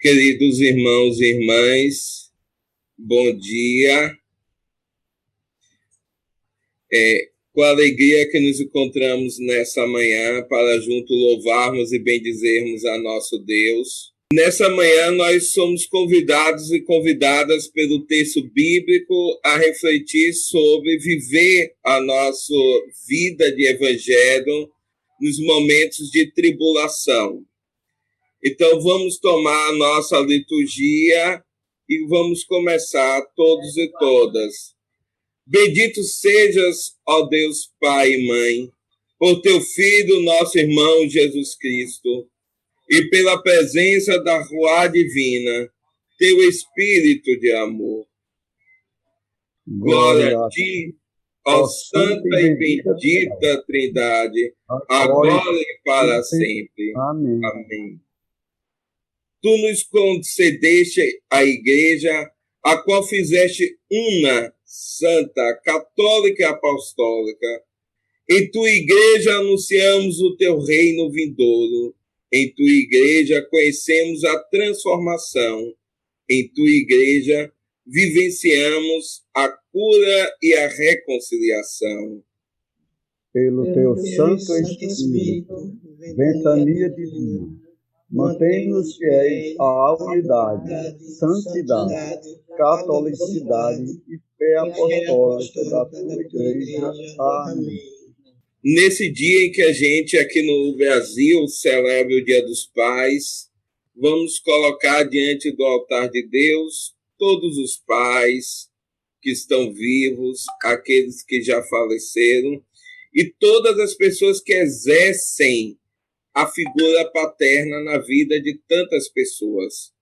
Queridos irmãos e irmãs, bom dia. Com alegria que nos encontramos nessa manhã para junto louvarmos e bendizermos a nosso Deus. Nessa manhã nós somos convidados e convidadas pelo texto bíblico a refletir sobre viver a nossa vida de evangelho nos momentos de tribulação. Então, vamos tomar a nossa liturgia e vamos começar todos e todas. Bendito sejas, ó Deus Pai e Mãe, por teu Filho, nosso irmão Jesus Cristo, e pela presença da Ruá Divina, teu Espírito de amor. Glória a ti, ó Santa e bendita Trindade, agora e para sempre. Amém. Amém. Tu nos concedeste a Igreja, a qual fizeste una, santa, católica e apostólica. Em tua Igreja anunciamos o teu reino vindouro. Em tua Igreja conhecemos a transformação. Em tua Igreja vivenciamos a cura e a reconciliação. Pelo teu Santo Espírito, ventania divina, mantém-nos fiéis à unidade, santidade, catolicidade e fé apostólica da tua Igreja. Amém. Nesse dia em que a gente aqui no Brasil celebra o Dia dos Pais, vamos colocar diante do altar de Deus todos os pais que estão vivos, aqueles que já faleceram e todas as pessoas que exercem a figura paterna na vida de tantas pessoas.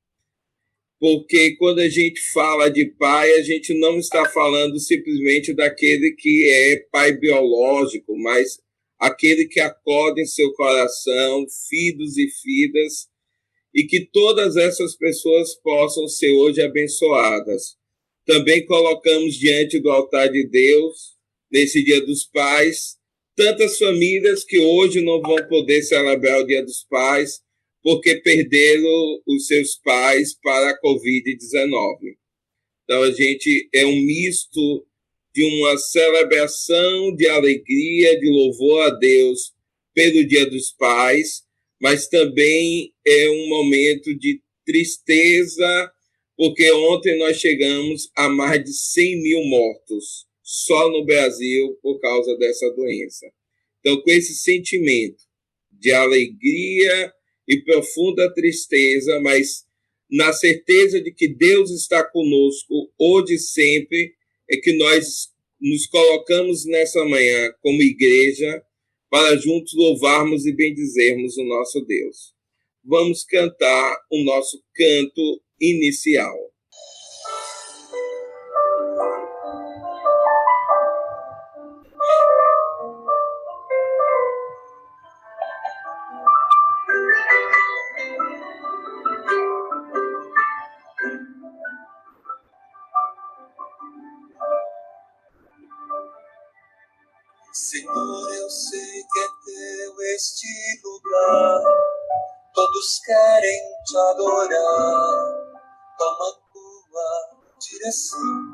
Porque quando a gente fala de pai, a gente não está falando simplesmente daquele que é pai biológico, mas aquele que acorda em seu coração filhos e filhas, e que todas essas pessoas possam ser hoje abençoadas. Também colocamos diante do altar de Deus, nesse Dia dos Pais, tantas famílias que hoje não vão poder celebrar o Dia dos Pais porque perderam os seus pais para a Covid-19. Então, a gente é um misto de uma celebração de alegria, de louvor a Deus pelo Dia dos Pais, mas também é um momento de tristeza, porque ontem nós chegamos a mais de 100 mil mortos só no Brasil por causa dessa doença. Então, com esse sentimento de alegria e profunda tristeza, mas na certeza de que Deus está conosco hoje e sempre, é que nós nos colocamos nessa manhã como igreja para juntos louvarmos e bendizermos o nosso Deus. Vamos cantar o nosso canto inicial. Senhor, eu sei que é teu este lugar, todos querem te adorar, toma tua direção.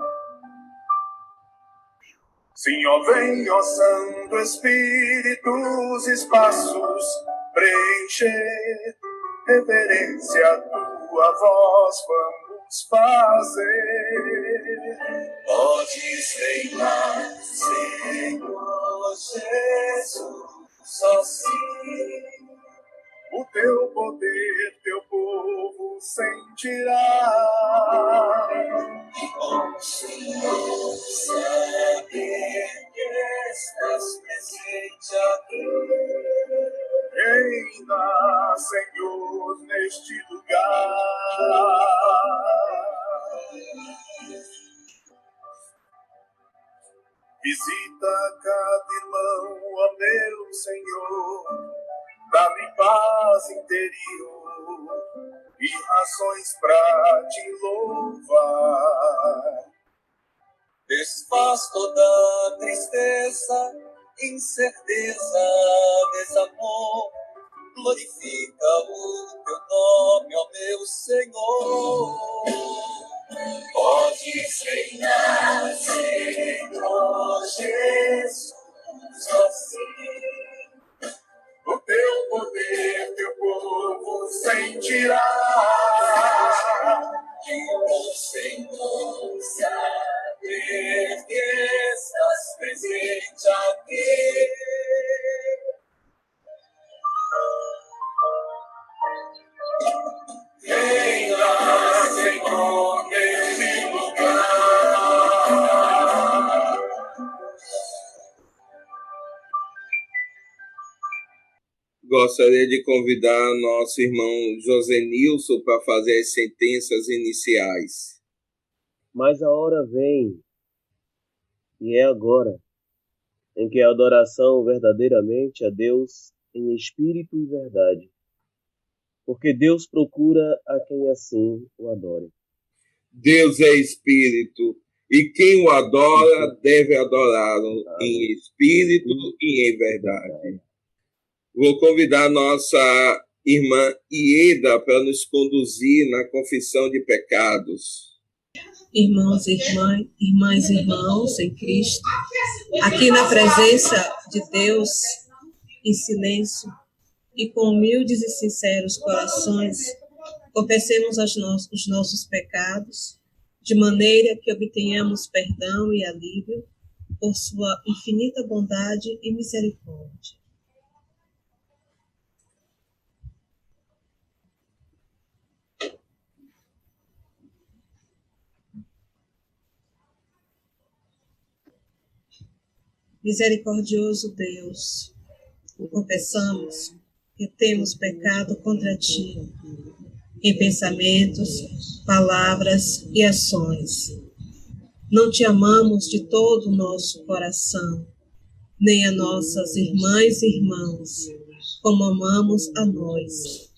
Sim, ó vem, ó Santo Espírito, os espaços preencher, reverência à tua voz vamos fazer. Podes reinar, Senhor Jesus, só sim o teu poder, teu povo sentirá. Que bom, Senhor, saber que estás presente aqui. Reina, Senhor, neste lugar. Visita cada irmão, ó meu Senhor, dá-me paz interior e razões pra te louvar. Desfaz toda tristeza, incerteza, desamor, glorifica o teu nome, ó meu Senhor. Podes reinar, Senhor Jesus, assim. O teu poder, teu povo sentirá. Que o Senhor saber que estás presente aqui. Reina, Senhor, nesse lugar. Gostaria de convidar nosso irmão Josenilson para fazer as sentenças iniciais. Mas a hora vem, e é agora, em que a adoração verdadeiramente a Deus em espírito e verdade, porque Deus procura a quem assim o adore. Deus é espírito, e quem o adora deve adorá-lo em espírito e em verdade. Vou convidar nossa irmã Ieda para nos conduzir na confissão de pecados. Irmãos e irmãos em Cristo, aqui na presença de Deus, em silêncio e com humildes e sinceros corações, confessemos os nossos pecados, de maneira que obtenhamos perdão e alívio por sua infinita bondade e misericórdia. Misericordioso Deus, confessamos que temos pecado contra Ti, em pensamentos, palavras e ações. Não Te amamos de todo o nosso coração, nem a nossas irmãs e irmãos, como amamos a nós.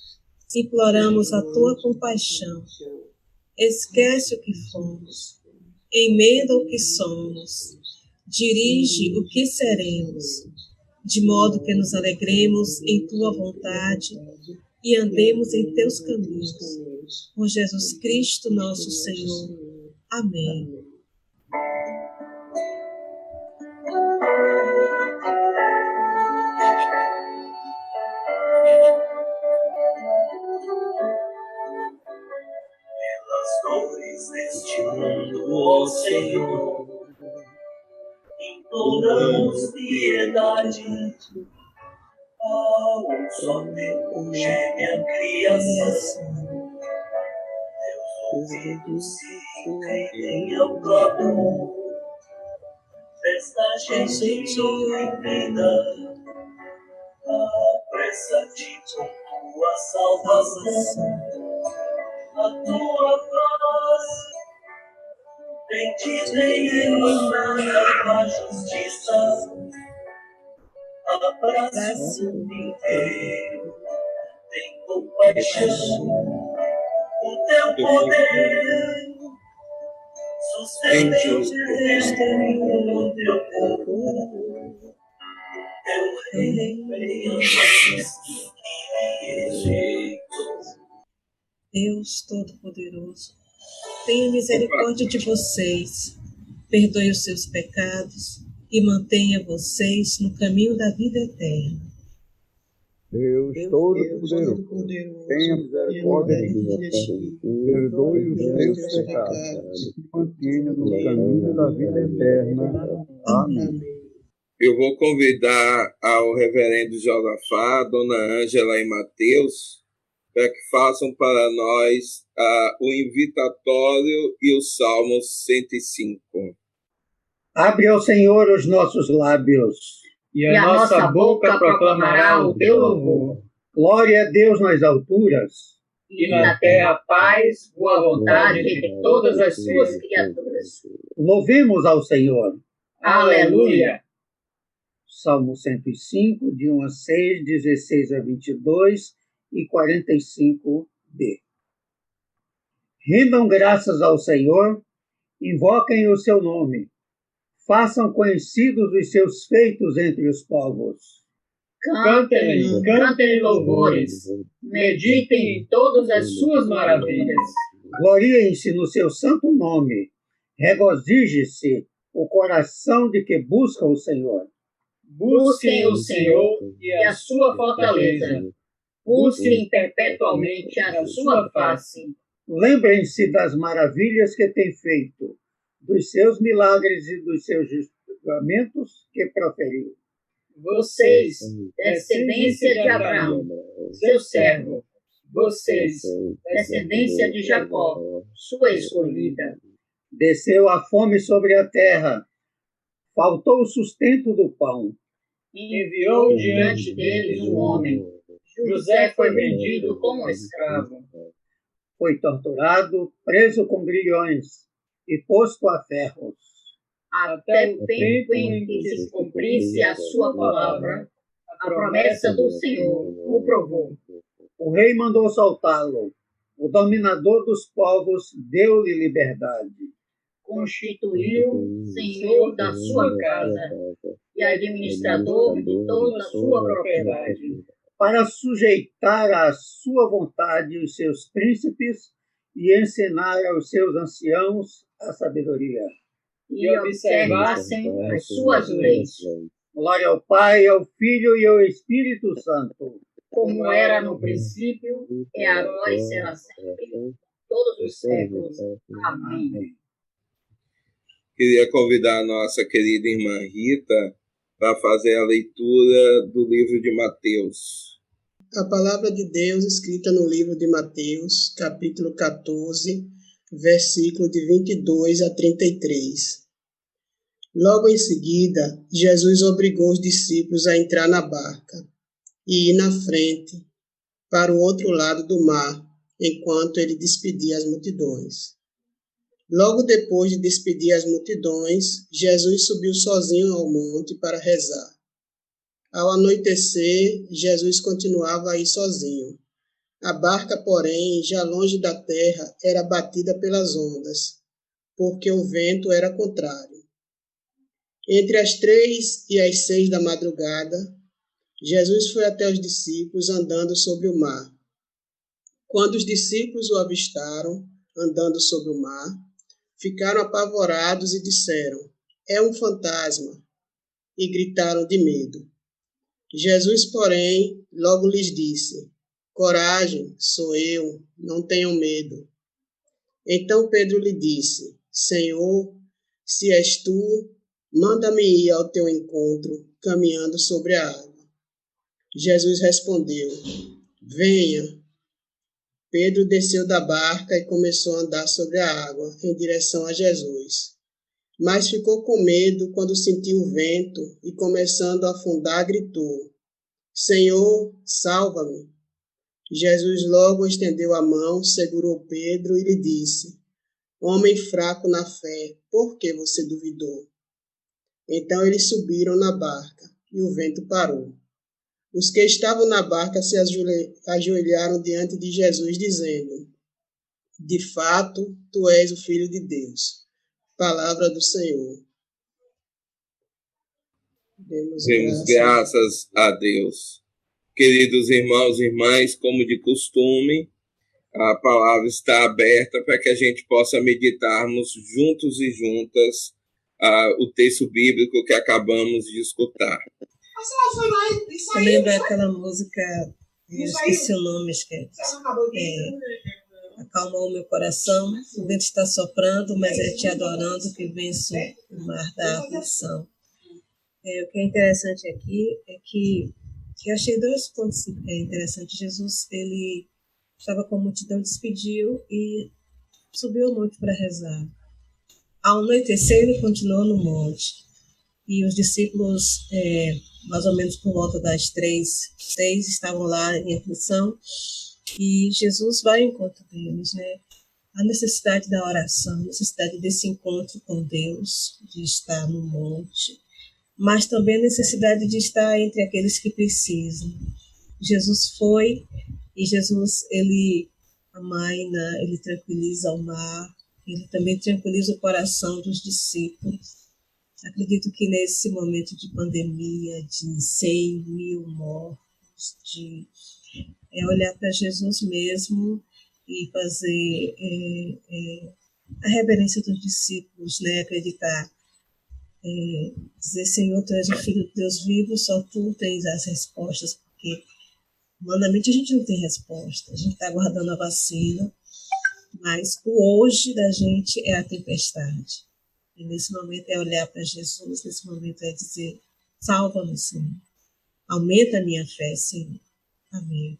Imploramos a Tua compaixão. Esquece o que fomos, emenda o que somos, dirige o que seremos, de modo que nos alegremos em Tua vontade e andemos em Teus caminhos. Por Jesus Cristo, nosso Senhor. Amém. Pelas dores deste mundo, ó Senhor, imploramos piedade. Ao só tempo geme a criação, teus ouvidos se entendem ao clamor desta gente oprimida. Apressa-te com tua salvação, a tua paz vem te emanar a justiça. Abraça o inteiro, tem compaixão, o teu poder sustenta o teu povo, teu rei vem Deus Todo-Poderoso, tenha misericórdia de vocês, perdoe os seus pecados e mantenha vocês no caminho da vida eterna. Deus Todo-Poderoso, tenha misericórdia de nós, perdoe os teus pecados e mantenha no caminho da vida eterna. Amém. Eu vou convidar ao reverendo Josafá, dona Ângela e Mateus, para que façam para nós o invitatório e o Salmo 105. Abre ao Senhor os nossos lábios, e a nossa boca proclamará o teu louvor. Glória a Deus nas alturas, E na terra paz, boa vontade de todas as suas criaturas. louvemos ao Senhor. Aleluia! Salmo 105, de 1 a 6, 16 a 22 e 45b. Rendam graças ao Senhor, invoquem o seu nome, façam conhecidos os seus feitos entre os povos. Cantem louvores, meditem em todas as suas maravilhas. Gloriem-se no seu santo nome. Regozije-se o coração de que busca o Senhor. Busquem o Senhor e a sua fortaleza. Busquem perpetualmente a sua face. Lembrem-se das maravilhas que tem feito, dos seus milagres e dos seus julgamentos que proferiu. Vocês, descendência de Abraão, seu servo. Vocês, descendência de Jacó, sua escolhida. Desceu a fome sobre a terra, faltou o sustento do pão. Enviou diante deles um homem. José foi vendido como escravo. Foi torturado, preso com grilhões e posto a ferros. Até o tempo em que se cumprisse a sua palavra, a promessa do Senhor o provou. O rei mandou soltá-lo. O dominador dos povos deu-lhe liberdade. Constituiu senhor da sua casa e administrador de toda a sua propriedade. Para sujeitar à sua vontade os seus príncipes e ensinar aos seus anciãos a sabedoria. E observassem as suas leis. Glória ao Pai, ao Filho e ao Espírito Santo. Como era no princípio, é agora e será sempre, todos os séculos. Amém. Queria convidar a nossa querida irmã Rita para fazer a leitura do livro de Mateus. A palavra de Deus escrita no livro de Mateus, capítulo 14, versículo de 22 a 33. Logo em seguida, Jesus obrigou os discípulos a entrar na barca e ir na frente, para o outro lado do mar, enquanto ele despedia as multidões. Logo depois de despedir as multidões, Jesus subiu sozinho ao monte para rezar. Ao anoitecer, Jesus continuava a ir sozinho. A barca, porém, já longe da terra, era batida pelas ondas, porque o vento era contrário. Entre as 3 e as 6 da madrugada, Jesus foi até os discípulos andando sobre o mar. Quando os discípulos o avistaram, andando sobre o mar, ficaram apavorados e disseram: "É um fantasma!" e gritaram de medo. Jesus, porém, logo lhes disse: "Coragem, sou eu, não tenham medo." Então Pedro lhe disse: "Senhor, se és tu, manda-me ir ao teu encontro, caminhando sobre a água." Jesus respondeu: "Venha." Pedro desceu da barca e começou a andar sobre a água, em direção a Jesus. Mas ficou com medo quando sentiu o vento e, começando a afundar, gritou: "Senhor, salva-me." Jesus logo estendeu a mão, segurou Pedro e lhe disse: "Homem fraco na fé, por que você duvidou?" Então eles subiram na barca e o vento parou. Os que estavam na barca se ajoelharam diante de Jesus, dizendo: "De fato, tu és o Filho de Deus." Palavra do Senhor. Demos graças a Deus. Queridos irmãos e irmãs, como de costume, a palavra está aberta para que a gente possa meditarmos juntos e juntas o texto bíblico que acabamos de escutar. Eu lembro aquela música, eu esqueci o nome, Acalma o meu coração, o vento está soprando, mas é te adorando que venço o mar da aflição. O que é interessante aqui é que eu achei 2 pontos interessantes. Jesus, ele estava com a multidão, despediu e subiu ao monte para rezar. Ao anoitecer, ele continuou no monte. E os discípulos, mais ou menos por volta das 3, estavam lá em aflição. E Jesus vai ao encontro deles, né? A necessidade da oração, a necessidade desse encontro com Deus, de estar no monte, mas também a necessidade de estar entre aqueles que precisam. Jesus foi e Jesus, ele amaina, ele tranquiliza o mar, ele também tranquiliza o coração dos discípulos. Acredito que nesse momento de pandemia, de 100 mil mortos, é olhar para Jesus mesmo e fazer a reverência dos discípulos, né? Acreditar, dizer, Senhor, Tu és o Filho de Deus vivo, só Tu tens as respostas, porque humanamente a gente não tem resposta, a gente está aguardando a vacina, mas o hoje da gente é a tempestade. E nesse momento é olhar para Jesus, nesse momento é dizer, salva-me, Senhor, aumenta a minha fé, Senhor. Amém.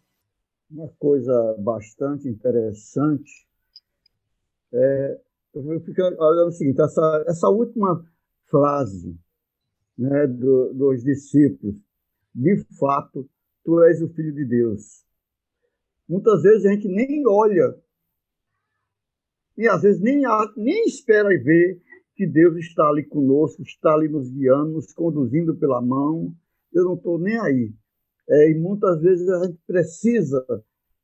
Uma coisa bastante interessante eu fico olhando o seguinte, essa última frase, né, dos discípulos, de fato, tu és o Filho de Deus. Muitas vezes a gente nem olha e às vezes nem espera ver que Deus está ali conosco, está ali nos guiando, nos conduzindo pela mão. Eu não estou nem aí. E muitas vezes a gente precisa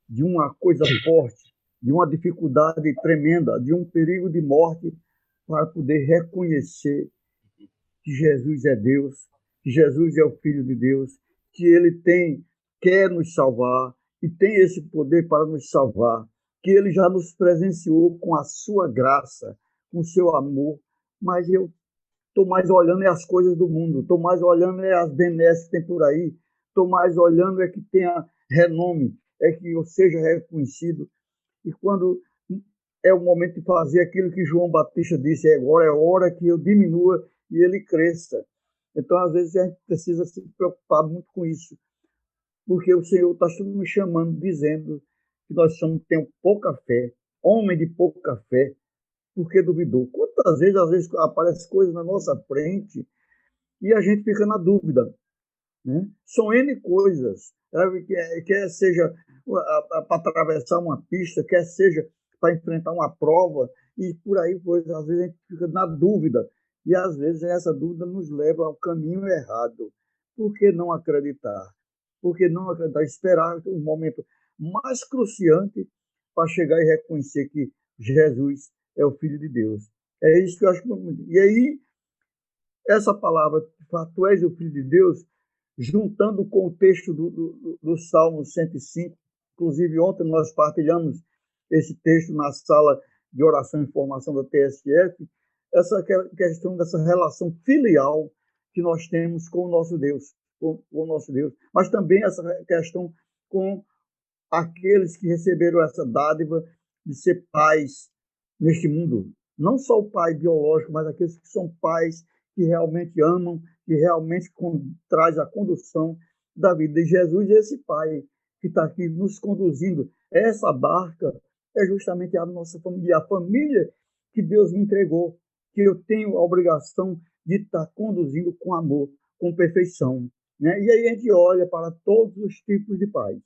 de uma coisa forte, de uma dificuldade tremenda, de um perigo de morte, para poder reconhecer que Jesus é Deus, que Jesus é o Filho de Deus, que Ele quer nos salvar e tem esse poder para nos salvar, que Ele já nos presenciou com a sua graça, com o seu amor, mas eu estou mais olhando as coisas do mundo, estou mais olhando as benesses que tem por aí, estou mais olhando que tenha renome, que eu seja reconhecido. E quando é o momento de fazer aquilo que João Batista disse, agora é hora que eu diminua e ele cresça. Então, às vezes, a gente precisa se preocupar muito com isso, porque o Senhor está nos chamando, dizendo que nós temos pouca fé, homem de pouca fé, porque duvidou. Quantas vezes, às vezes, aparecem coisas na nossa frente e a gente fica na dúvida, né? São N coisas, quer seja para atravessar uma pista, quer seja para enfrentar uma prova, e por aí, às vezes a gente fica na dúvida, e às vezes essa dúvida nos leva ao caminho errado. Por que não acreditar? Por que não acreditar? Esperar um momento mais cruciante para chegar e reconhecer que Jesus é o Filho de Deus. É isso que eu acho. E aí, essa palavra, tu és o Filho de Deus, juntando com o texto do Salmo 105, inclusive ontem nós partilhamos esse texto na sala de oração e formação da TSF, essa questão dessa relação filial que nós temos com o nosso Deus, mas também essa questão com aqueles que receberam essa dádiva de ser pais neste mundo. Não só o pai biológico, mas aqueles que são pais que realmente amam, que realmente traz a condução da vida. E Jesus é esse pai que está aqui nos conduzindo. Essa barca é justamente a nossa família, a família que Deus me entregou, que eu tenho a obrigação de estar conduzindo com amor, com perfeição, né? E aí a gente olha para todos os tipos de pais,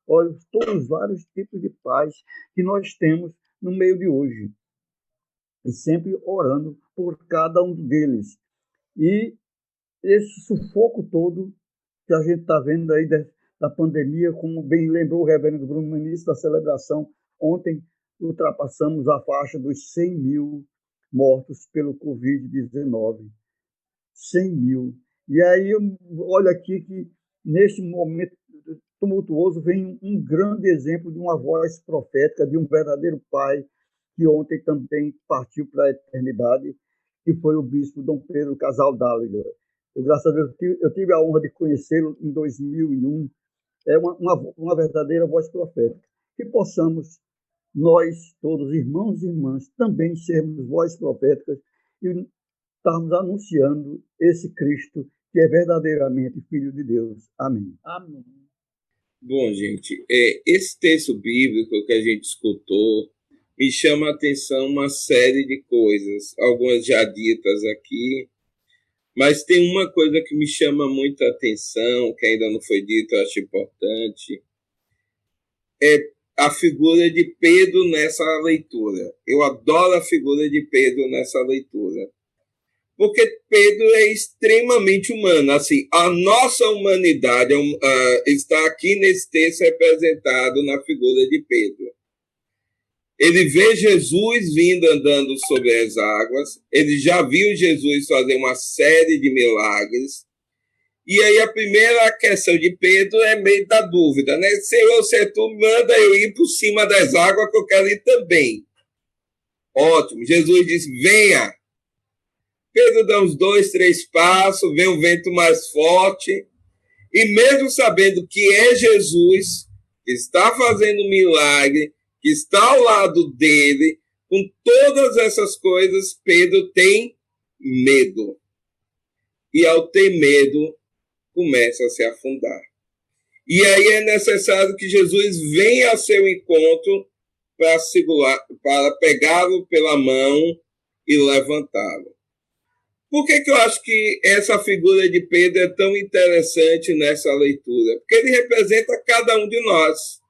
olha todos os vários tipos de pais que nós temos no meio de hoje, e sempre orando por cada um deles. E esse sufoco todo que a gente está vendo aí da pandemia, como bem lembrou o reverendo Bruno no início da celebração, ontem ultrapassamos a faixa dos 100 mil mortos pelo Covid-19. 100 mil. E aí eu olho aqui que, neste momento tumultuoso, vem um grande exemplo de uma voz profética, de um verdadeiro pai, que ontem também partiu para a eternidade, que foi o bispo Dom Pedro Casal Dáliga. Eu, graças a Deus, eu tive a honra de conhecê-lo em 2001. É uma verdadeira voz profética. Que possamos, nós, todos, irmãos e irmãs, também sermos vozes proféticas e estarmos anunciando esse Cristo que é verdadeiramente Filho de Deus. Amém. Amém. Bom, gente, esse texto bíblico que a gente escutou me chama a atenção uma série de coisas, algumas já ditas aqui, mas tem uma coisa que me chama muita atenção, que ainda não foi dita, eu acho importante, é a figura de Pedro nessa leitura. Eu adoro a figura de Pedro nessa leitura, porque Pedro é extremamente humano. Assim, a nossa humanidade está aqui nesse texto representado na figura de Pedro. Ele vê Jesus vindo andando sobre as águas, ele já viu Jesus fazer uma série de milagres, e aí a primeira questão de Pedro é meio da dúvida, né? Senhor, se tu manda eu ir por cima das águas, que eu quero ir também. Ótimo. Jesus diz, venha. Pedro dá uns 2, 3 passos, vem um vento mais forte, e mesmo sabendo que é Jesus, que está fazendo um milagre, que está ao lado dele, com todas essas coisas, Pedro tem medo. E ao ter medo, começa a se afundar. E aí é necessário que Jesus venha ao seu encontro para segurar, para pegá-lo pela mão e levantá-lo. Por que eu acho que essa figura de Pedro é tão interessante nessa leitura? Porque ele representa cada um de nós.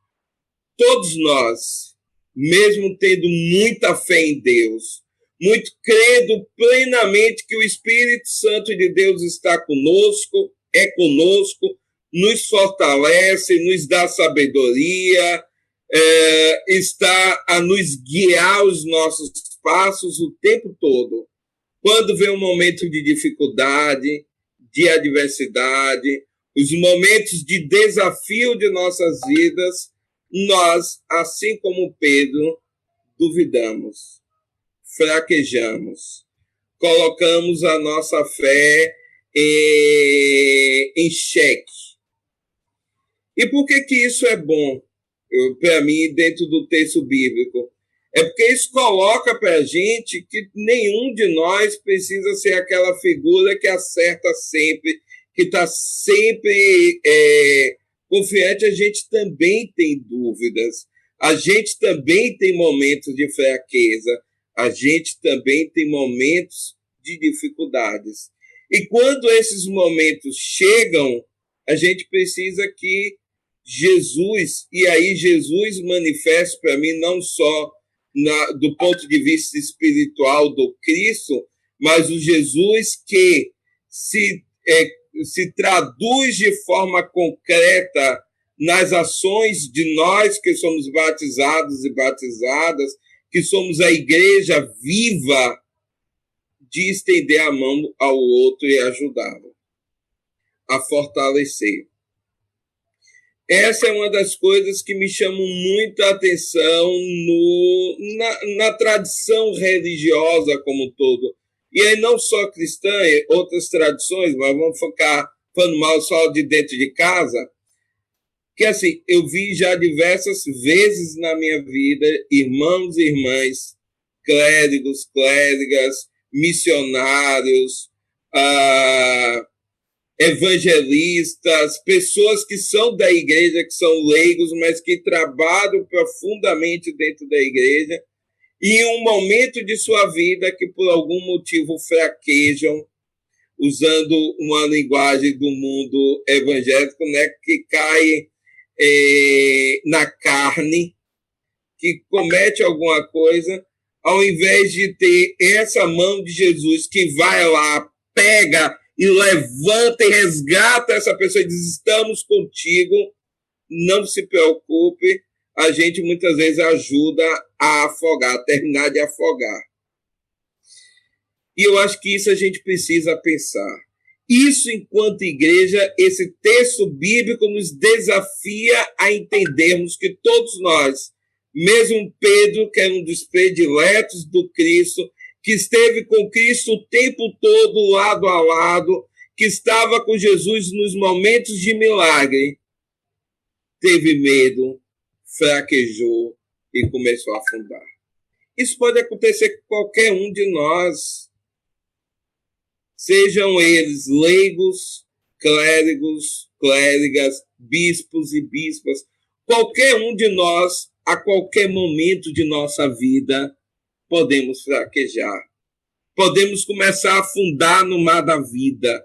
Todos nós, mesmo tendo muita fé em Deus, muito crendo plenamente que o Espírito Santo de Deus está conosco, é conosco, nos fortalece, nos dá sabedoria, está a nos guiar os nossos passos o tempo todo. Quando vem um momento de dificuldade, de adversidade, os momentos de desafio de nossas vidas, nós, assim como Pedro, duvidamos, fraquejamos, colocamos a nossa fé em xeque. E por que isso é bom, para mim, dentro do texto bíblico? É porque isso coloca para a gente que nenhum de nós precisa ser aquela figura que acerta sempre, que está sempre confiante. A gente também tem dúvidas, a gente também tem momentos de fraqueza, a gente também tem momentos de dificuldades. E quando esses momentos chegam, a gente precisa que Jesus, e aí Jesus manifesta para mim não só do ponto de vista espiritual do Cristo, mas o Jesus que se traduz de forma concreta nas ações de nós que somos batizados e batizadas, que somos a igreja viva, de estender a mão ao outro e ajudá-lo a fortalecer. Essa é uma das coisas que me chamam muita atenção na tradição religiosa como um todo. E aí não só cristã, outras tradições, mas vamos focar falando mal só de dentro de casa, que assim, eu vi já diversas vezes na minha vida irmãos e irmãs, clérigos, clérigas, missionários, evangelistas, pessoas que são da igreja, que são leigos, mas que trabalham profundamente dentro da igreja, e em um momento de sua vida que por algum motivo fraquejam, usando uma linguagem do mundo evangélico, né, que cai na carne, que comete alguma coisa, ao invés de ter essa mão de Jesus que vai lá, pega e levanta e resgata essa pessoa e diz, estamos contigo, não se preocupe, a gente muitas vezes ajuda a afogar, a terminar de afogar. E eu acho que isso a gente precisa pensar. Isso, enquanto igreja, esse texto bíblico nos desafia a entendermos que todos nós, mesmo Pedro, que é um dos prediletos do Cristo, que esteve com Cristo o tempo todo, lado a lado, que estava com Jesus nos momentos de milagre, teve medo, fraquejou e começou a afundar. Isso pode acontecer com qualquer um de nós, sejam eles leigos, clérigos, clérigas, bispos e bispas, qualquer um de nós, a qualquer momento de nossa vida, podemos fraquejar, podemos começar a afundar no mar da vida.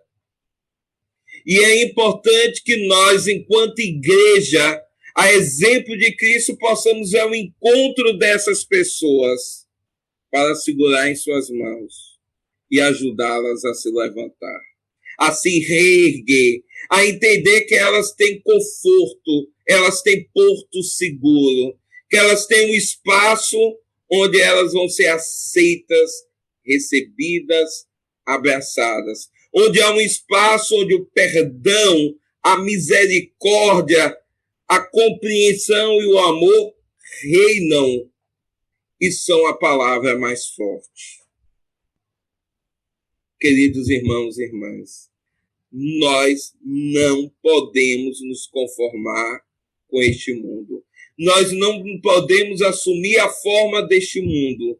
E é importante que nós, enquanto igreja, a exemplo de Cristo, possamos ir ao encontro dessas pessoas para segurar em suas mãos e ajudá-las a se levantar, a se reerguer, a entender que elas têm conforto, elas têm porto seguro, que elas tenham um espaço onde elas vão ser aceitas, recebidas, abraçadas, onde há um espaço onde o perdão, a misericórdia, a compreensão e o amor reinam e são a palavra mais forte. Queridos irmãos e irmãs, nós não podemos nos conformar com este mundo. Nós não podemos assumir a forma deste mundo,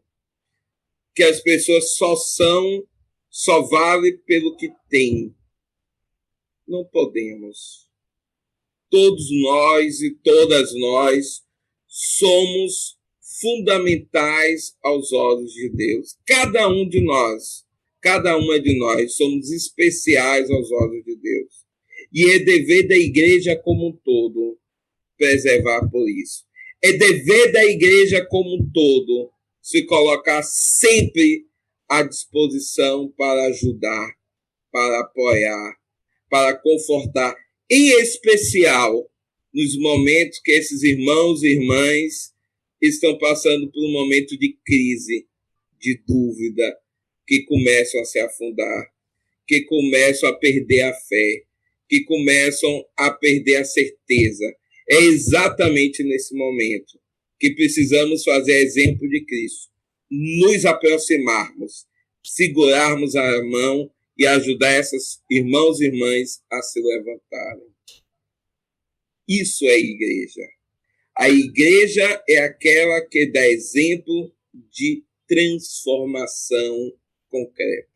que as pessoas só valem pelo que têm. Não podemos. Todos nós e todas nós somos fundamentais aos olhos de Deus. Cada uma de nós somos especiais aos olhos de Deus. E é dever da igreja como um todo preservar por isso. É dever da igreja como um todo se colocar sempre à disposição para ajudar, para apoiar, para confortar, em especial nos momentos que esses irmãos e irmãs estão passando por um momento de crise, de dúvida, que começam a se afundar, que começam a perder a fé, que começam a perder a certeza. É exatamente nesse momento que precisamos fazer exemplo de Cristo, nos aproximarmos, segurarmos a mão e ajudar esses irmãos e irmãs a se levantarem. Isso é igreja. A igreja é aquela que dá exemplo de transformação concreta.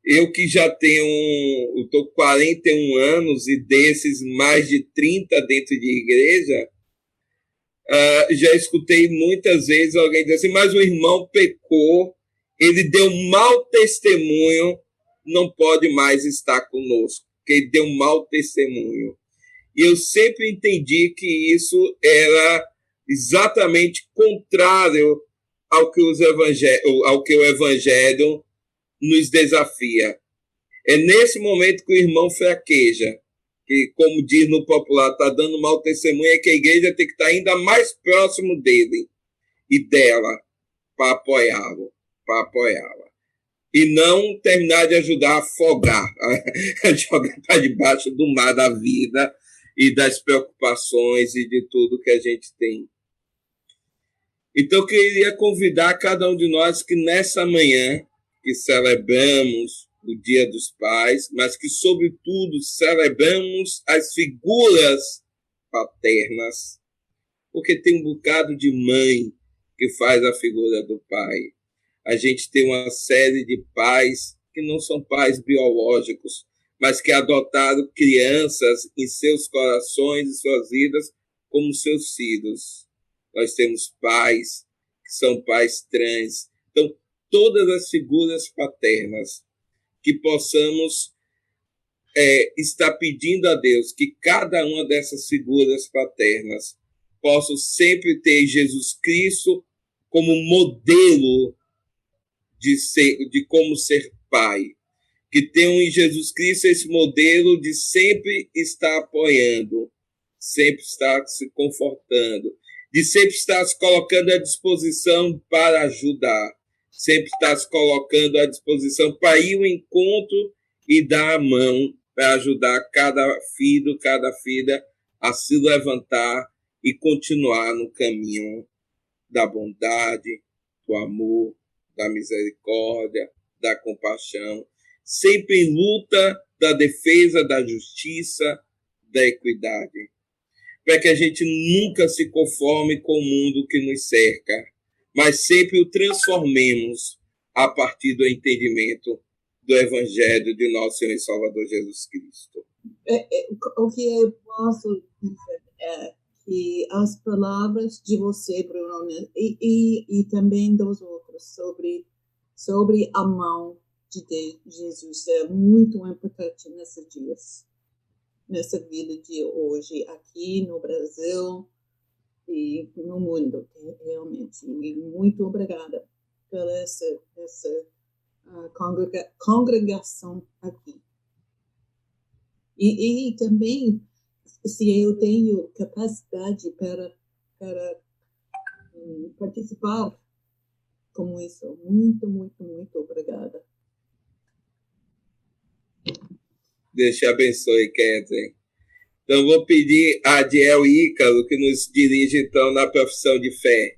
Eu que já estou 41 anos e desses mais de 30 dentro de igreja, já escutei muitas vezes alguém dizer assim, mas o irmão pecou, ele deu mau testemunho, não pode mais estar conosco, porque ele deu mau testemunho. E eu sempre entendi que isso era exatamente contrário ao que o Evangelho nos desafia. É nesse momento que o irmão fraqueja, que, como diz no popular, está dando mau testemunho, é que a igreja tem que estar ainda mais próximo dele e dela para apoiá-lo, para apoiá-la. E não terminar de ajudar a afogar, a jogar para debaixo do mar da vida e das preocupações e de tudo que a gente tem. Então, eu queria convidar cada um de nós que nessa manhã, que celebramos o Dia dos Pais, mas que, sobretudo, celebramos as figuras paternas, porque tem um bocado de mãe que faz a figura do pai. A gente tem uma série de pais que não são pais biológicos, mas que adotaram crianças em seus corações e suas vidas como seus filhos. Nós temos pais que são pais trans. Então, todas as figuras paternas que possamos estar pedindo a Deus que cada uma dessas figuras paternas possam sempre ter Jesus Cristo como modelo de como ser pai. Que tenham em Jesus Cristo esse modelo de sempre estar apoiando, sempre estar se confortando, de sempre estar se colocando à disposição para ajudar, sempre estar se colocando à disposição para ir ao encontro e dar a mão para ajudar cada filho, cada filha a se levantar e continuar no caminho da bondade, do amor, da misericórdia, da compaixão, sempre em luta da defesa da justiça, da equidade, para que a gente nunca se conforme com o mundo que nos cerca, mas sempre o transformemos a partir do entendimento do Evangelho de nosso Senhor e Salvador Jesus Cristo. O que eu posso dizer é que as palavras de você, Bruno, e também dos outros sobre a mão de Jesus é muito importante nesses dias, nessa vida de hoje, aqui no Brasil e no mundo, realmente. E muito obrigada pela essa congregação aqui. E também, se eu tenho capacidade para participar com isso. Muito, muito, muito obrigada. Deus te abençoe, Kathleen. Então, vou pedir a Adiel Ícaro, que nos dirige, então, na profissão de fé.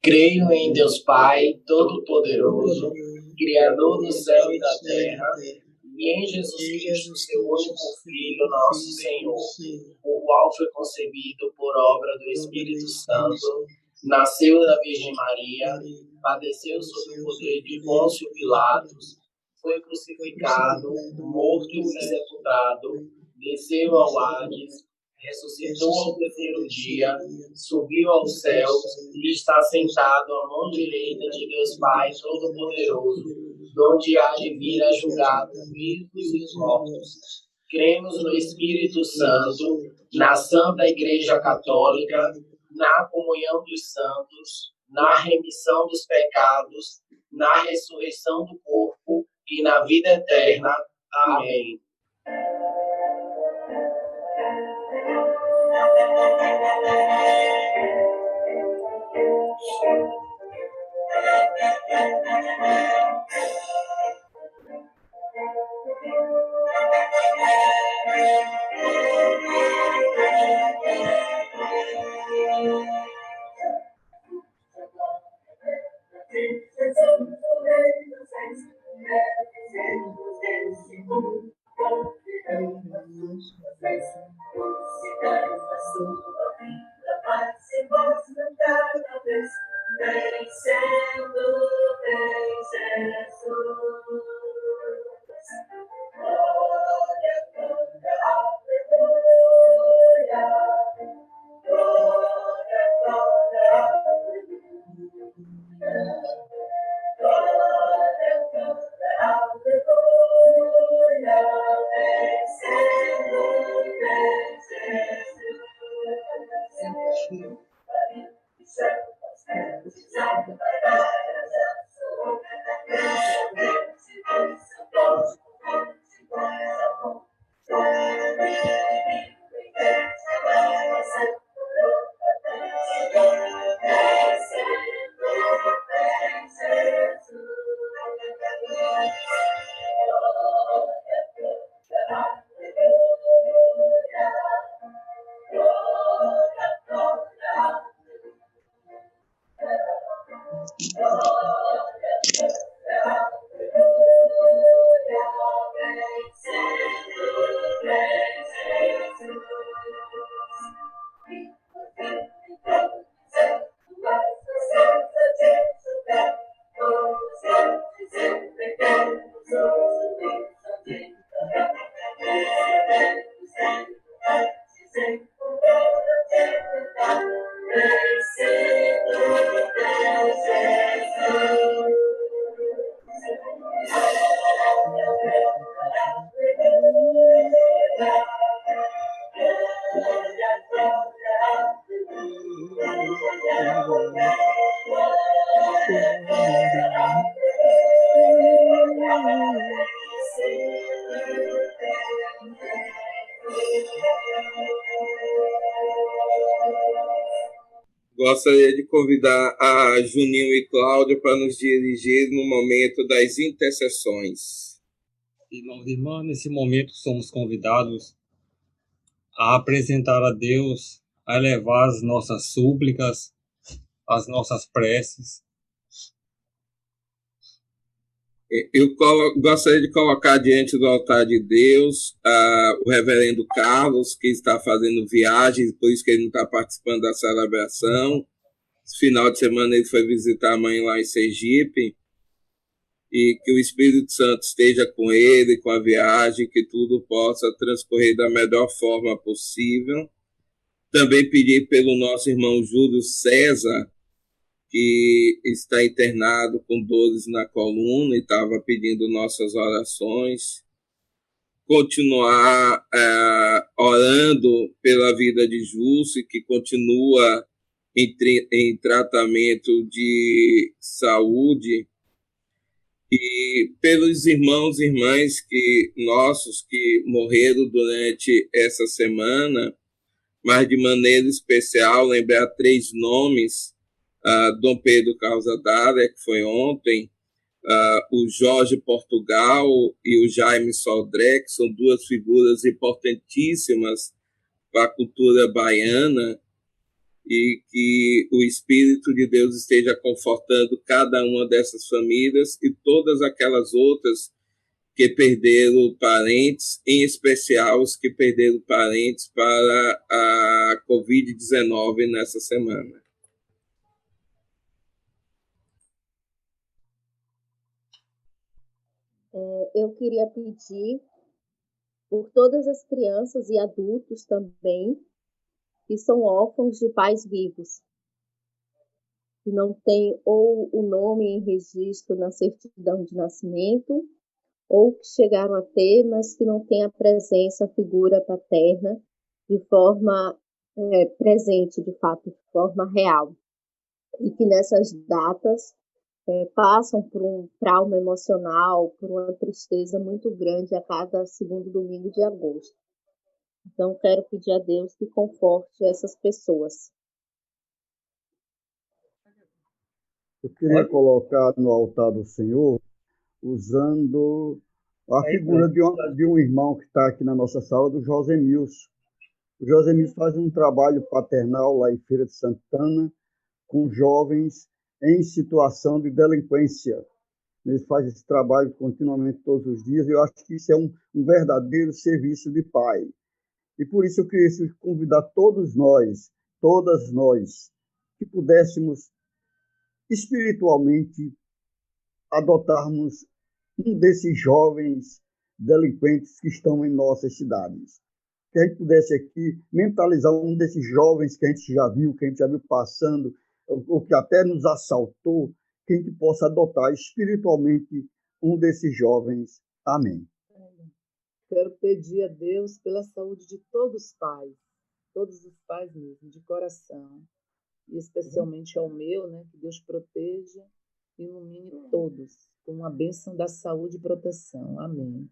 Creio em Deus Pai, Todo-Poderoso, Criador do céu e da terra, e em Jesus Cristo, seu único Filho, nosso Senhor, o qual foi concebido por obra do Espírito Santo, nasceu da Virgem Maria, padeceu sob o poder de Pôncio Pilatos, foi crucificado, morto e sepultado, desceu ao Hades, ressuscitou ao terceiro dia, subiu aos céus e está sentado à mão direita de Deus Pai Todo-Poderoso, donde há de vir a julgar os vivos e os mortos. Cremos no Espírito Santo, na Santa Igreja Católica, na comunhão dos santos, na remissão dos pecados, na ressurreição do corpo e na vida eterna. Amém. Gostaria de convidar a Juninho e Cláudia para nos dirigir no momento das intercessões. Irmãos e irmãs, nesse momento somos convidados a apresentar a Deus, a elevar as nossas súplicas, as nossas preces. Eu gostaria de colocar diante do altar de Deus o reverendo Carlos, que está fazendo viagem, por isso que ele não está participando da celebração. Esse final de semana ele foi visitar a mãe lá em Sergipe, e que o Espírito Santo esteja com ele, com a viagem, que tudo possa transcorrer da melhor forma possível. Também pedir pelo nosso irmão Júlio César, que está internado com dores na coluna e estava pedindo nossas orações. Continuar orando pela vida de Júlio, que continua em tratamento de saúde, e pelos irmãos e irmãs nossos que morreram durante essa semana, mas de maneira especial lembrar 3 nomes: Dom Pedro Carlos Adalia, que foi ontem, o Jorge Portugal e o Jaime Sodré, que são duas figuras importantíssimas para a cultura baiana, e que o Espírito de Deus esteja confortando cada uma dessas famílias e todas aquelas outras que perderam parentes, em especial os que perderam parentes para a Covid-19 nessa semana. Eu queria pedir por todas as crianças e adultos também que são órfãos de pais vivos, que não têm ou o nome em registro na certidão de nascimento, ou que chegaram a ter, mas que não têm a presença, a figura paterna, de forma presente, de fato, de forma real. E que nessas datas passam por um trauma emocional, por uma tristeza muito grande a cada segundo domingo de agosto. Então, quero pedir a Deus que conforte essas pessoas. Eu queria colocar no altar do Senhor, usando a figura de um irmão que está aqui na nossa sala, do José Milson. O José Milson faz um trabalho paternal lá em Feira de Santana, com jovens em situação de delinquência. Ele faz esse trabalho continuamente todos os dias, e eu acho que isso é um verdadeiro serviço de pai. E por isso eu queria convidar todas nós, que pudéssemos espiritualmente adotarmos um desses jovens delinquentes que estão em nossas cidades. Que a gente pudesse aqui mentalizar um desses jovens que a gente já viu passando, ou que até nos assaltou, que a gente possa adotar espiritualmente um desses jovens. Amém. Quero pedir a Deus pela saúde de todos os pais mesmo, de coração, e especialmente ao meu, né, que Deus proteja e ilumine todos, com a bênção da saúde e proteção. Amém.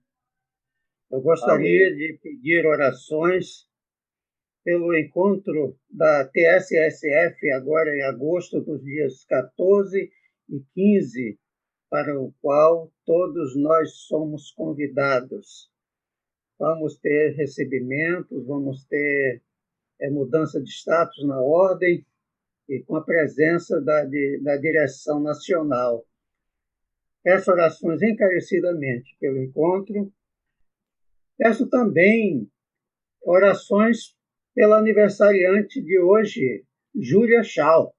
Eu gostaria de pedir orações pelo encontro da TSSF, agora em agosto, dos dias 14 e 15, para o qual todos nós somos convidados. Vamos ter recebimentos, vamos ter mudança de status na ordem e com a presença da direção nacional. Peço orações encarecidamente pelo encontro. Peço também orações pela aniversariante de hoje, Júlia Schau.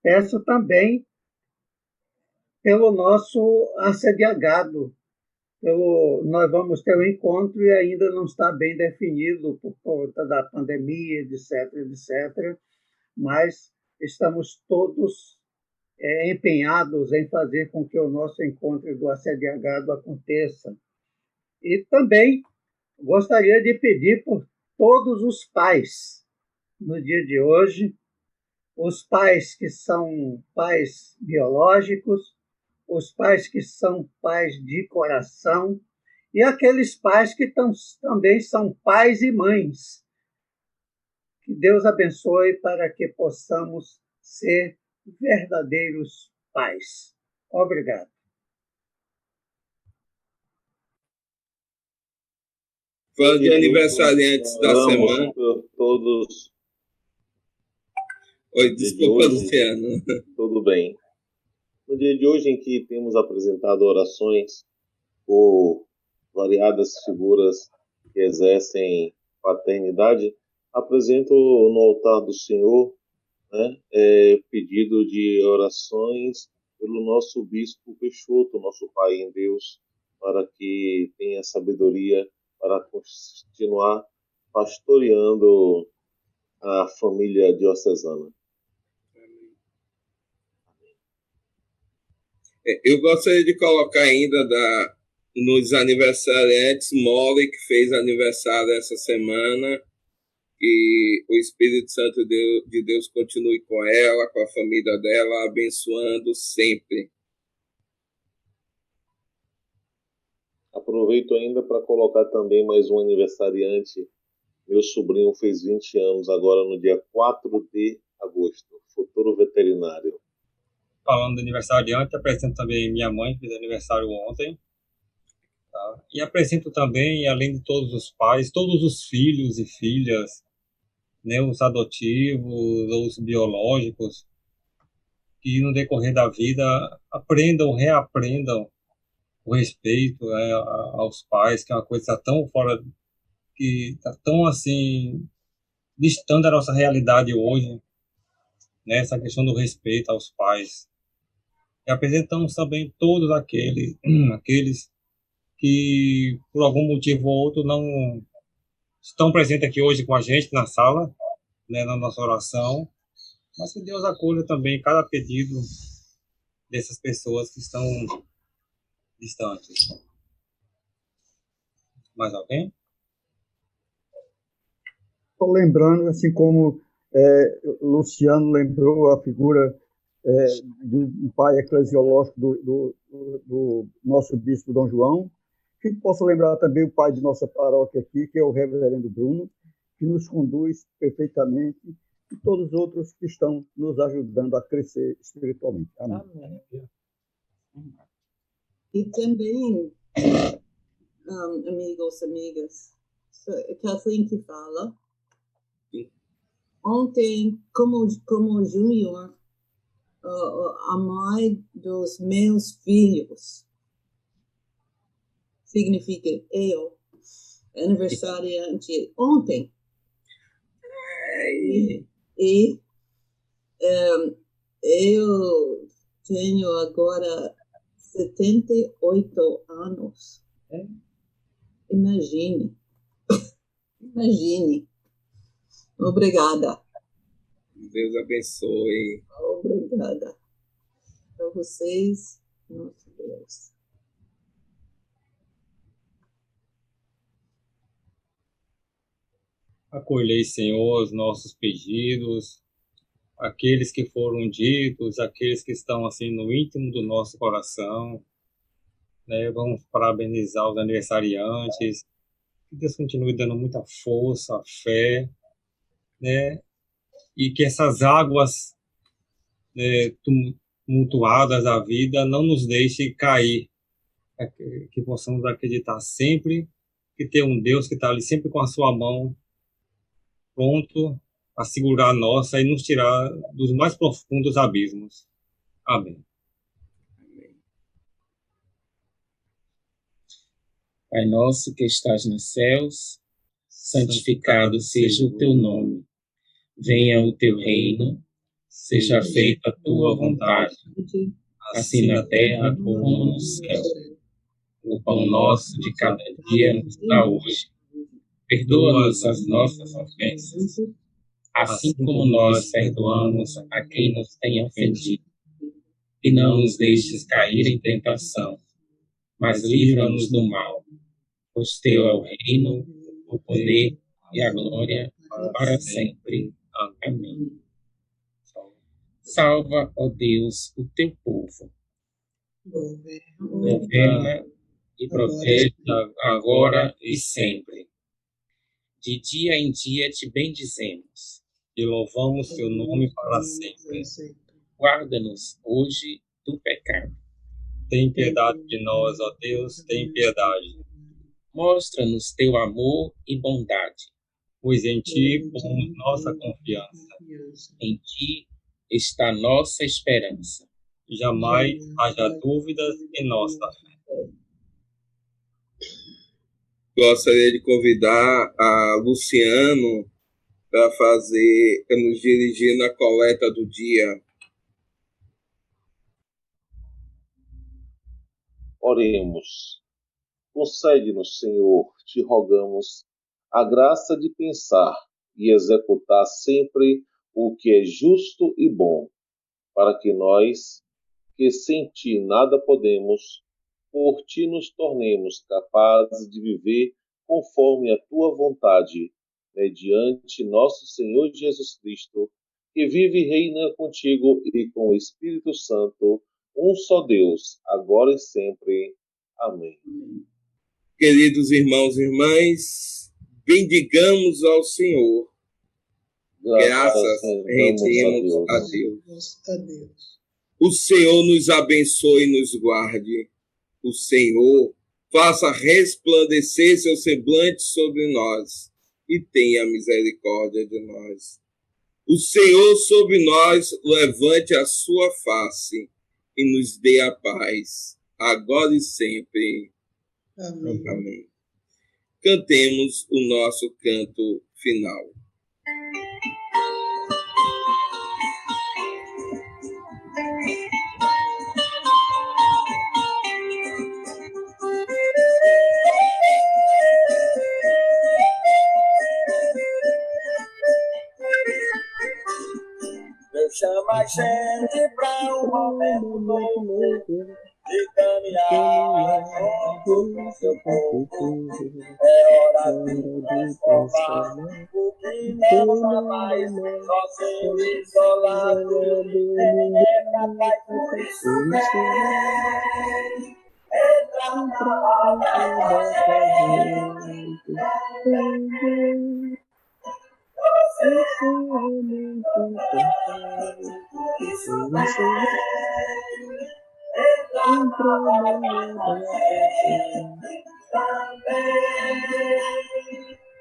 Peço também pelo nosso assediagado. Nós vamos ter um encontro e ainda não está bem definido por conta da pandemia, etc., etc., mas estamos todos empenhados em fazer com que o nosso encontro do assediagado aconteça. E também gostaria de pedir por todos os pais no dia de hoje, os pais que são pais biológicos, os pais que são pais de coração e aqueles pais que também são pais e mães. Que Deus abençoe para que possamos ser verdadeiros pais. Obrigado. Fala de aniversariantes da semana. Todos. Oi, desculpa, Luciano. Tudo bem. No dia de hoje, em que temos apresentado orações por variadas figuras que exercem paternidade, apresento no altar do Senhor, né, pedido de orações pelo nosso bispo Peixoto, nosso Pai em Deus, para que tenha sabedoria para continuar pastoreando a família diocesana. Eu gostaria de colocar ainda nos aniversariantes Molly, que fez aniversário essa semana, que o Espírito Santo de Deus continue com ela, com a família dela, abençoando sempre. Aproveito ainda para colocar também mais um aniversariante. Meu sobrinho fez 20 anos agora no dia 4 de Agosto, futuro veterinário. Falando do aniversariante, apresento também minha mãe, que fez aniversário ontem. Tá? E apresento também, além de todos os pais, todos os filhos e filhas, né, os adotivos ou os biológicos, que no decorrer da vida aprendam, reaprendam o respeito, né, aos pais, que é uma coisa que está tão fora, que está tão assim, distante da nossa realidade hoje, né, essa questão do respeito aos pais. E apresentamos também todos aqueles que, por algum motivo ou outro, não estão presentes aqui hoje com a gente na sala, né, na nossa oração, mas que Deus acolha também cada pedido dessas pessoas que estão distantes. Mais alguém? Estou lembrando, assim como Luciano lembrou a figura de um pai eclesiológico do nosso bispo Dom João, que possa lembrar também o pai de nossa paróquia aqui, que é o reverendo Bruno, que nos conduz perfeitamente, e todos os outros que estão nos ajudando a crescer espiritualmente. Amém. Amém. E também, amigos, amigas, Kathleen que fala, ontem, como Júnior, a mãe dos meus filhos, significa eu, aniversariante ontem. E eu tenho agora 78 anos. Imagine. Obrigada. Deus abençoe. Obrigada. Para vocês, nosso Deus. Acolhei, Senhor, os nossos pedidos, aqueles que foram ditos, aqueles que estão assim no íntimo do nosso coração, né? Vamos parabenizar os aniversariantes, que Deus continue dando muita força, fé, né? E que essas águas, né, tumultuadas da vida não nos deixe cair, que possamos acreditar sempre que tem um Deus que está ali sempre com a sua mão pronto a segurar a nossa e nos tirar dos mais profundos abismos. Amém. Pai nosso que estás nos céus, santificado seja o teu nome. Venha o teu reino, seja feita a tua vontade, assim na terra como no céu. O pão nosso de cada dia nos dá hoje. Perdoa-nos as nossas ofensas, assim como nós perdoamos a quem nos tem ofendido. E não nos deixes cair em tentação, mas livra-nos do mal. Pois teu é o reino, o poder e a glória para sempre. Amém. Salva, ó Deus, o teu povo. Governa e protege agora e sempre. De dia em dia te bendizemos e louvamos teu nome para sempre. Guarda-nos hoje do pecado. Tem piedade de nós, ó Deus, tem piedade. Mostra-nos teu amor e bondade, pois em ti pomos nossa confiança. Em ti está nossa esperança. Jamais haja dúvidas em nossa fé. Gostaria de convidar a Luciano para nos dirigir na coleta do dia. Oremos. Concede-nos, Senhor, te rogamos, a graça de pensar e executar sempre o que é justo e bom, para que nós, que sem ti nada podemos, por ti nos tornemos capazes de viver conforme a tua vontade, mediante nosso Senhor Jesus Cristo, que vive e reina contigo e com o Espírito Santo, um só Deus, agora e sempre. Amém. Queridos irmãos e irmãs, bendigamos ao Senhor. Graças rendemos a Deus. O Senhor nos abençoe e nos guarde. O Senhor faça resplandecer seu semblante sobre nós e tenha misericórdia de nós. O Senhor sobre nós levante a sua face e nos dê a paz, agora e sempre. Amém. Amém. Cantemos o nosso canto final. Deus chama a gente para um momento novo de caminhar junto com seu povo. É hora de transformar o que não dá mais, sozinho, isolado, ninguém é capaz, por isso vem. Entra na roda com a gente. Você é muito importante, por isso vem. Entra na roda com a gente também.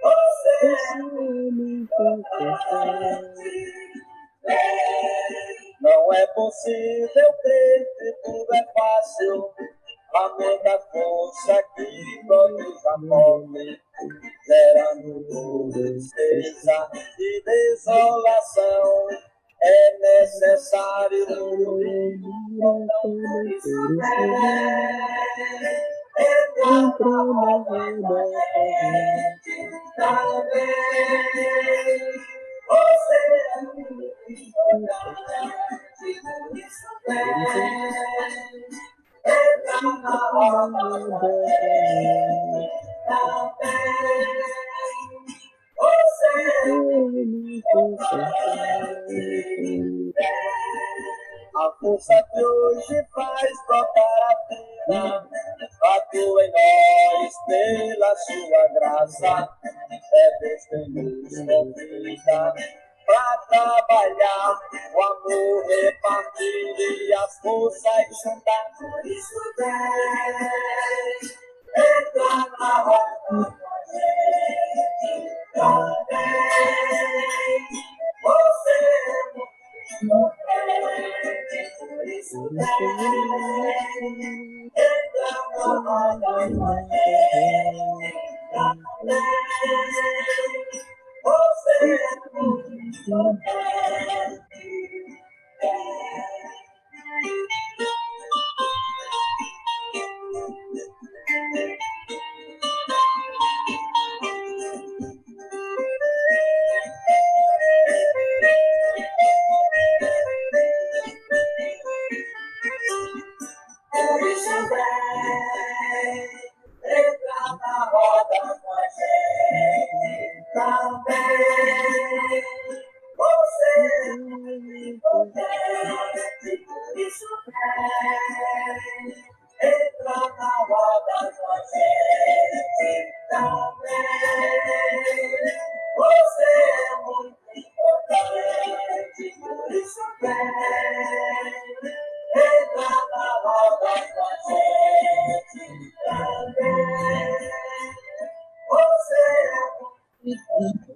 Você é muito importante. Não é possível crer que tudo é fácil. A muita força que produz a morte, gerando dor, tristeza e desolação. É necessário então por isso entra na roda também. Você é muito importante, por isso vem. Entra na roda também. Você é muito importante. A força que hoje faz brotar a vida atua em nós pela sua graça. É Deus quem nos convida para trabalhar, o amor repartir e as forças juntar. Por isso vem, entra na roda com a gente também. Você é muito importante, por isso vem, entra na roda com a gente também. Você é muito importante. Por isso vem, entra na roda com a gente também. Você é muito importante, por isso vem, entra na roda com a gente também. Você é muito importante, por isso vem, entra na roda com a gente também. Você é muito importante.